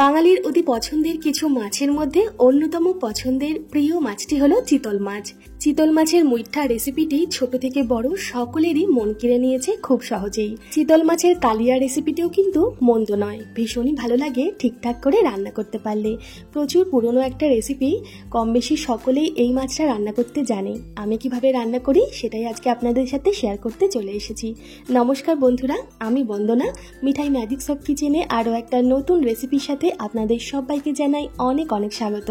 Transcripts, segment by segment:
বাঙালির অতি পছন্দের কিছু মাছের মধ্যে অন্যতম পছন্দের প্রিয় মাছটি হলো চিতল মাছ। চিতল মাছের মুইঠা রেসিপিটি ছোট থেকে বড় সকলেরই মন কেড়ে নিয়েছে খুব সহজেই। চিতল মাছের কালিয়া রেসিপিটিও কিন্তু মন্দ নয়, ভীষণই ভালো লাগে ঠিকঠাক করে রান্না করতে পারলে। প্রচুর পুরনো একটা রেসিপি, কম বেশি সকলেই এই মাছটা রান্না করতে জানে। আমি কিভাবে রান্না করি সেটাই আজকে আপনাদের সাথে শেয়ার করতে চলে এসেছি। নমস্কার বন্ধুরা, আমি বন্দনা। মিঠাই ম্যাজিকস অফ কিচেনে আরও একটা নতুন রেসিপির সাথে আপনাদের সবাইকে জানাই অনেক অনেক স্বাগত।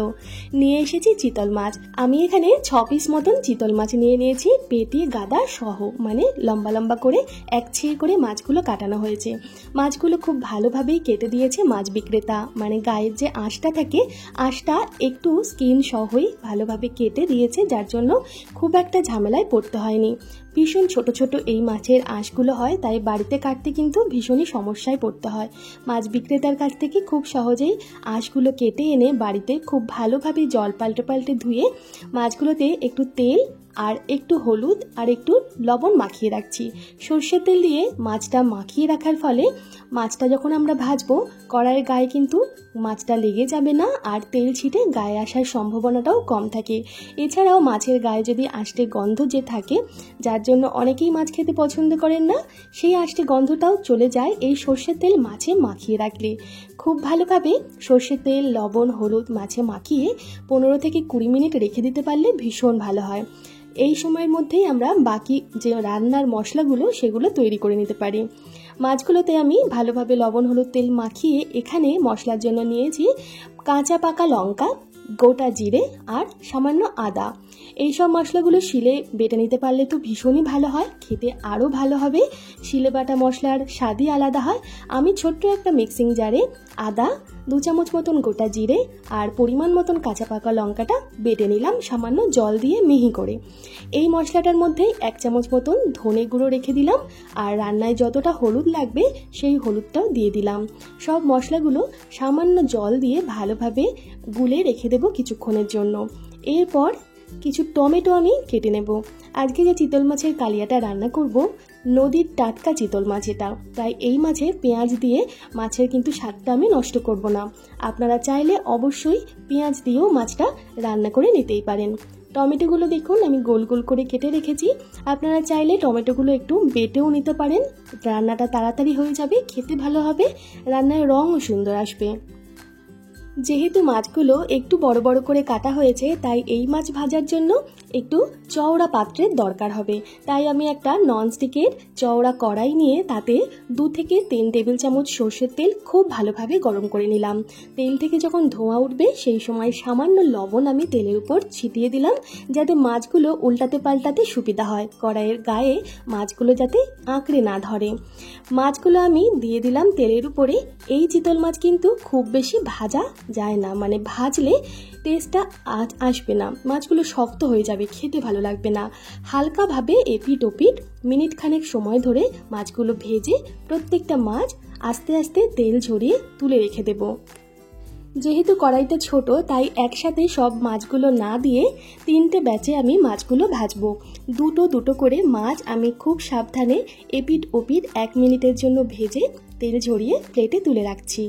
নিয়ে এসেছি চিতল মাছ। আমি এখানে 6 পিস মতন চিতল মাছ নিয়ে নিয়েছি, পেটি গাদা সহ, মানে লম্বা লম্বা করে এক ছিঁড় করে মাছগুলো কাটানো হয়েছে। মাছগুলো খুব ভালোভাবেই কেটে দিয়েছে মাছ বিক্রেতা, মানে গায়ের যে আঁশটা থাকে আঁশটা একটু স্কিন সহই ভালোভাবে কেটে দিয়েছে, যার জন্য খুব একটা ঝামেলায় পড়তে হয়নি। ভীষণ ছোট ছোট এই মাছের আঁশগুলো হয়, তাই বাড়িতে কাটতে কিন্তু ভীষণই সমস্যায় পড়তে হয়। মাছ বিক্রেতার কাছ থেকে খুব সহজেই আঁশগুলো কেটে এনে বাড়িতে খুব ভালোভাবে জল পাল্টে পাল্টে ধুয়ে মাছগুলোতে একটু তেল আর একটু হলুদ আর একটু লবণ মাখিয়ে রাখছি। সর্ষের তেল দিয়ে মাছটা মাখিয়ে রাখার ফলে মাছটা যখন আমরা ভাজবো কড়াইয়ের গায়ে কিন্তু মাছটা লেগে যাবে না, আর তেল ছিটে গায়ে আসার সম্ভাবনাটাও কম থাকে। এছাড়াও মাছের গায়ে যদি আষ্টে গন্ধ যে থাকে, যার জন্য অনেকেই মাছ খেতে পছন্দ করেন না, সেই আষ্টে গন্ধটাও চলে যায় এই সর্ষের তেল মাছে মাখিয়ে রাখলে। খুব ভালোভাবে সর্ষের তেল, লবণ, হলুদ মাছে মাখিয়ে 15 থেকে 20 মিনিট রেখে দিতে পারলে ভীষণ ভালো হয়। এই সময়ের মধ্যেই আমরা বাকি যে রান্নার মশলাগুলো সেগুলো তৈরি করে নিতে পারি। মাছগুলোতে আমি ভালোভাবে লবণ, হলুদ, তেল মাখিয়ে এখানে মশলার জন্য নিয়েছি কাঁচা পাকা লঙ্কা, গোটা জিরে আর সামান্য আদা। এই সব মশলাগুলো শিলে বেটে নিতে পারলে তো ভীষণই ভালো হয়, খেতে আরও ভালো হবে। শিলে বাটা মশলার স্বাদই আলাদা হয়। আমি ছোট্ট একটা মিক্সিং জারে আদা, 2 চামচ মতন গোটা জিরে আর পরিমাণ মতন কাঁচা পাকা লঙ্কাটা বেটে নিলাম সামান্য জল দিয়ে মিহি করে। এই মশলাটার মধ্যে 1 চামচ মতন ধনে গুঁড়ো রেখে দিলাম, আর রান্নায় যতটা হলুদ লাগবে সেই হলুদটাও দিয়ে দিলাম। সব মশলাগুলো সামান্য জল দিয়ে ভালোভাবে গুলে রেখে দেবো কিছুক্ষণের জন্য। এরপর কিছু টমেটো আমি কেটে নেব। আজকে যে চিতল মাছের কালিয়াটা রান্না করব, নদীর টাটকা চিতল মাছ এটা, তাই এই মাছে পেঁয়াজ দিয়ে মাছের কিন্তু স্বাদটা আমি নষ্ট করব না। আপনারা চাইলে অবশ্যই পেঁয়াজ দিয়েও মাছটা রান্না করে নিতেই পারেন। টমেটোগুলো দেখুন আমি গোল গোল করে কেটে রেখেছি। আপনারা চাইলে টমেটোগুলো একটু বেটেও নিতে পারেন, রান্নাটা তাড়াতাড়ি হয়ে যাবে, খেতে ভালো হবে, রান্নার রঙও সুন্দর আসবে। যেহেতু মাছগুলো একটু বড় বড় করে কাটা হয়েছে, তাই এই মাছ ভাজার জন্য একটু চওড়া পাত্রের দরকার হবে। তাই আমি একটা ননস্টিকের চওড়া কড়াই নিয়ে তাতে 2 থেকে 3 টেবিল চামচ সর্ষের তেল খুব ভালোভাবে গরম করে নিলাম। তেল থেকে যখন ধোঁয়া উঠবে সেই সময় সামান্য লবণ আমি তেলের উপর ছিটিয়ে দিলাম, যাতে মাছগুলো উল্টাতে পাল্টাতে সুবিধা হয়, কড়াইয়ের গায়ে মাছগুলো যাতে আঁকড়ে না ধরে। মাছগুলো আমি দিয়ে দিলাম তেলের উপরে। এই চিতল মাছ কিন্তু খুব বেশি ভাজা যায় না, মানে ভাজলে টেস্টটা আসবে না, মাছগুলো শক্ত হয়ে যাবে, খেতে ভালো লাগবে না। হালকাভাবে এপিট ওপিট মিনিট খানেক সময় ধরে মাছগুলো ভেজে প্রত্যেকটা মাছ আস্তে আস্তে তেল ঝরিয়ে তুলে রেখে দেব। যেহেতু কড়াইটা ছোট, তাই একসাথে সব মাছগুলো না দিয়ে 3টে ব্যাচে আমি মাছগুলো ভাজবো। দুটো দুটো করে মাছ আমি খুব সাবধানে এপিট ওপিট 1 মিনিটের জন্য ভেজে তেল ঝরিয়ে প্লেটে তুলে রাখছি।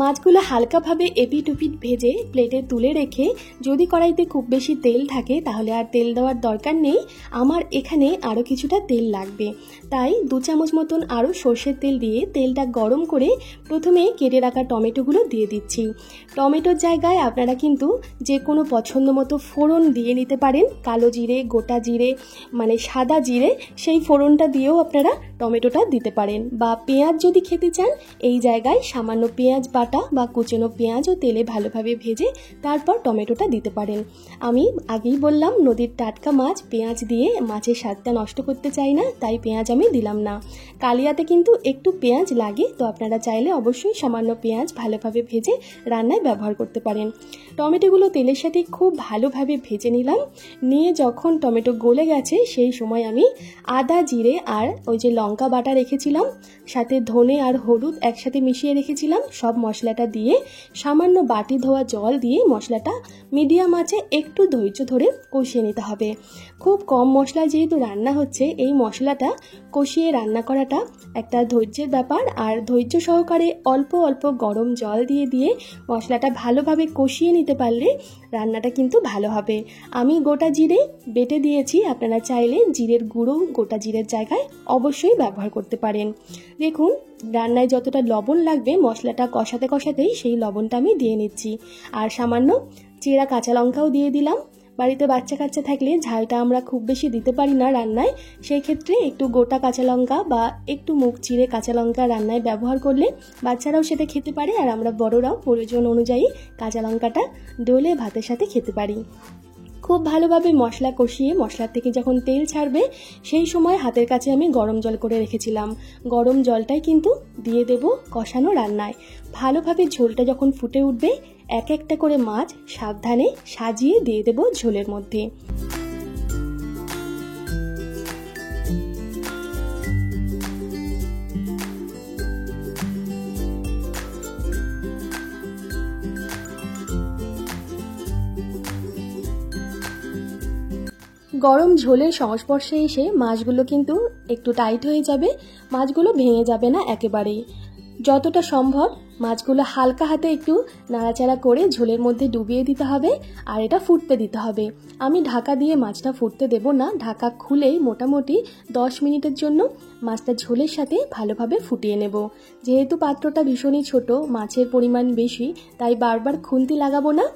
মাছগুলো হালকাভাবে এপিট ওপিট ভেজে প্লেটে তুলে রেখে, যদি কড়াইতে খুব বেশি তেল থাকে তাহলে আর তেল দেওয়ার দরকার নেই। আমার এখানে আরও কিছুটা তেল লাগবে, তাই 2 চামচ মতন আরও সর্ষের তেল দিয়ে তেলটা গরম করে প্রথমে কেটে রাখা টমেটোগুলো দিয়ে দিচ্ছি। টমেটোর জায়গায় আপনারা কিন্তু যে কোনো পছন্দ মতো ফোড়ন দিয়ে নিতে পারেন, কালো জিরে, গোটা জিরে, মানে সাদা জিরে, সেই ফোড়নটা দিয়েও আপনারা টমেটোটা দিতে পারেন। বা পেঁয়াজ যদি খেতে চান, এই জায়গায় সামান্য পেঁয়াজ বাটা বা কুচনো পেঁয়াজও তেলে ভালোভাবে ভেজে তারপর টমেটোটা দিতে পারেন। আমি আগেই বললাম নদীর টাটকা মাছ, পেঁয়াজ দিয়ে মাছের স্বাদটা নষ্ট করতে চাই না, তাই পেঁয়াজ আমি দিলাম না। কালিয়াতে কিন্তু একটু পেঁয়াজ লাগে, তো আপনারা চাইলে অবশ্যই সামান্য পেঁয়াজ ভালোভাবে ভেজে রান্নায় ব্যবহার করতে পারেন। টমেটোগুলো তেলের সাথে খুব ভালোভাবে ভেজে নিলাম। নিয়ে যখন টমেটো গলে গেছে সেই সময় আমি আদা, জিরে আর ওই যে লঙ্কা বাটা রেখেছিলাম, সাথে ধনে আর হলুদ একসাথে মিশিয়ে রেখেছিলাম, সব মশলাটা দিয়ে সামান্য বাটি ধোয়া জল দিয়ে মশলাটা মিডিয়াম আঁচে একটু ধৈর্য ধরে কষিয়ে নিতে হবে। খুব কম মশলায় যেহেতু রান্না হচ্ছে, এই মশলাটা কষিয়ে রান্না করাটা একটা ধৈর্যের ব্যাপার। আর ধৈর্য সহকারে অল্প অল্প গরম জল দিয়ে মশলাটা ভালোভাবে কষিয়ে নিতে পারলে রান্নাটা কিন্তু ভালো হবে। আমি গোটা জিরে বেটে দিয়েছি, আপনারা চাইলে জিরের গুঁড়ো গোটা জিরের জায়গায় অবশ্যই ব্যবহার করতে পারেন। দেখুন রান্নায় যতটা লবণ লাগবে মশলাটা কষাতে কষাতেই সেই লবণটা আমি দিয়ে নিচ্ছি। আর সামান্য চেরা কাঁচা লঙ্কাও দিয়ে দিলাম। বাড়িতে বাচ্চা কাচ্চা থাকলে ঝালটা আমরা খুব বেশি দিতে পারি না রান্নায়, সেই ক্ষেত্রে একটু গোটা কাঁচা লঙ্কা বা একটু মুখ চিরে কাঁচা লঙ্কা রান্নায় ব্যবহার করলে বাচ্চারাও সেটা খেতে পারে, আর আমরা বড়রাও প্রয়োজন অনুযায়ী কাঁচা লঙ্কাটা ডলে ভাতের সাথে খেতে পারি। খুব ভালোভাবে মশলা কষিয়ে মশলার থেকে যখন তেল ছাড়বে সেই সময় হাতের কাছে আমি গরম জল করে রেখেছিলাম, গরম জলটাই কিন্তু দিয়ে দেব কষানো রান্নায়। ভালোভাবে ঝোলটা যখন ফুটে উঠবে এক একটা করে মাছ সাবধানে সাজিয়ে দিয়ে দেব ঝোলের মধ্যে। গরম ঝোলের সংস্পর্শে এসে মাছগুলো কিন্তু একটু টাইট হয়ে যাবে, মাছগুলো ভেঙে যাবে না একেবারেই। যতটা সম্ভব মাছগুলো হালকা হাতে একটু নাড়াচাড়া করে ঝোলের মধ্যে ডুবিয়ে দিতে হবে আর এটা ফুটতে দিতে হবে। আমি ঢাকা দিয়ে মাছটা ফুটতে দেব না, ঢাকা খুলেই মোটামুটি 10 মিনিটের জন্য মাছটা ঝোলের সাথে ভালোভাবে ফুটিয়ে নেব। যেহেতু পাত্রটা ভীষণই ছোট, মাছের পরিমাণ বেশি, তাই বারবার খুন্তি লাগাবো না।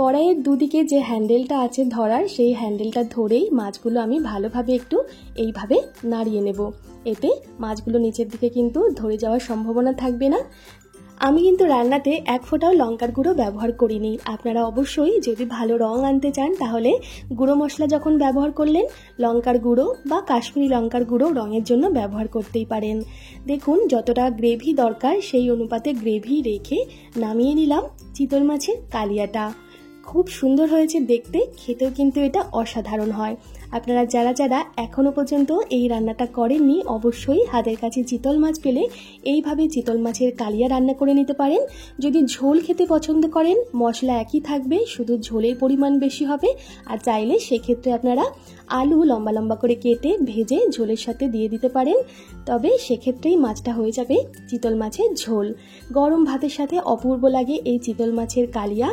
কড়াইয়ের দুদিকে যে হ্যান্ডেলটা আছে ধরার, সেই হ্যান্ডেলটা ধরেই মাছগুলো আমি ভালোভাবে একটু এইভাবে নাড়িয়ে নেব। এতে মাছগুলো নিচের দিকে কিন্তু ধরে যাওয়ার সম্ভাবনা থাকবে না। আমি কিন্তু রান্নাতে এক ফোঁটাও লঙ্কার গুঁড়ো ব্যবহার করিনি। আপনারা অবশ্যই যদি ভালো রং আনতে চান তাহলে গুঁড়ো মশলা যখন ব্যবহার করলেন লঙ্কার গুঁড়ো বা কাশ্মীরি লঙ্কার গুঁড়ো রঙের জন্য ব্যবহার করতেই পারেন। দেখুন যতটা গ্রেভি দরকার সেই অনুপাতে গ্রেভি রেখে নামিয়ে নিলাম চিতল মাছের কালিয়াটা। খুব সুন্দর হয়েছে দেখতে, খেতেও কিন্তু এটা অসাধারণ হয়। আপনারা যারা যারা এখনো পর্যন্ত এই রান্নাটা করেননি অবশ্যই হাতের কাছে চিতল মাছ পেলে এইভাবে চিতল মাছের কালিয়া রান্না করে নিতে পারেন। যদি ঝোল খেতে পছন্দ করেন মশলা একই থাকবে, শুধু ঝোলের পরিমাণ বেশি হবে। আর চাইলে সেক্ষেত্রে আপনারা আলু লম্বা লম্বা করে কেটে ভেজে ঝোলের সাথে দিয়ে দিতে পারেন, তবে সেক্ষেত্রেই মাছটা হয়ে যাবে চিতল মাছের ঝোল। গরম ভাতের সাথে অপূর্ব লাগে এই চিতল মাছের কালিয়া।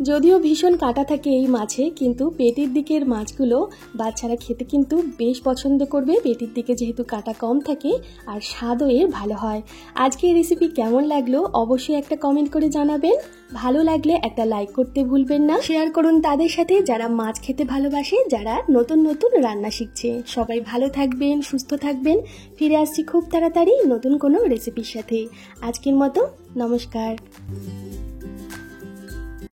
যদিও ভীষণ কাঁটা থাকে এই মাছে, কিন্তু পেটের দিকের মাছগুলো বাচ্চারা খেতে কিন্তু বেশ পছন্দ করবে, পেটের দিকে যেহেতু কাঁটা কম থাকে আর স্বাদও এর ভালো হয়। আজকে এই রেসিপি কেমন লাগলো অবশ্যই একটা কমেন্ট করে জানাবেন। ভালো লাগলে একটা লাইক করতে ভুলবেন না, শেয়ার করুন তাদের সাথে যারা মাছ খেতে ভালোবাসে, যারা নতুন নতুন রান্না শিখছে। সবাই ভালো থাকবেন, সুস্থ থাকবেন। ফিরে আসছি খুব তাড়াতাড়ি নতুন কোনো রেসিপির সাথে। আজকের মতো নমস্কার।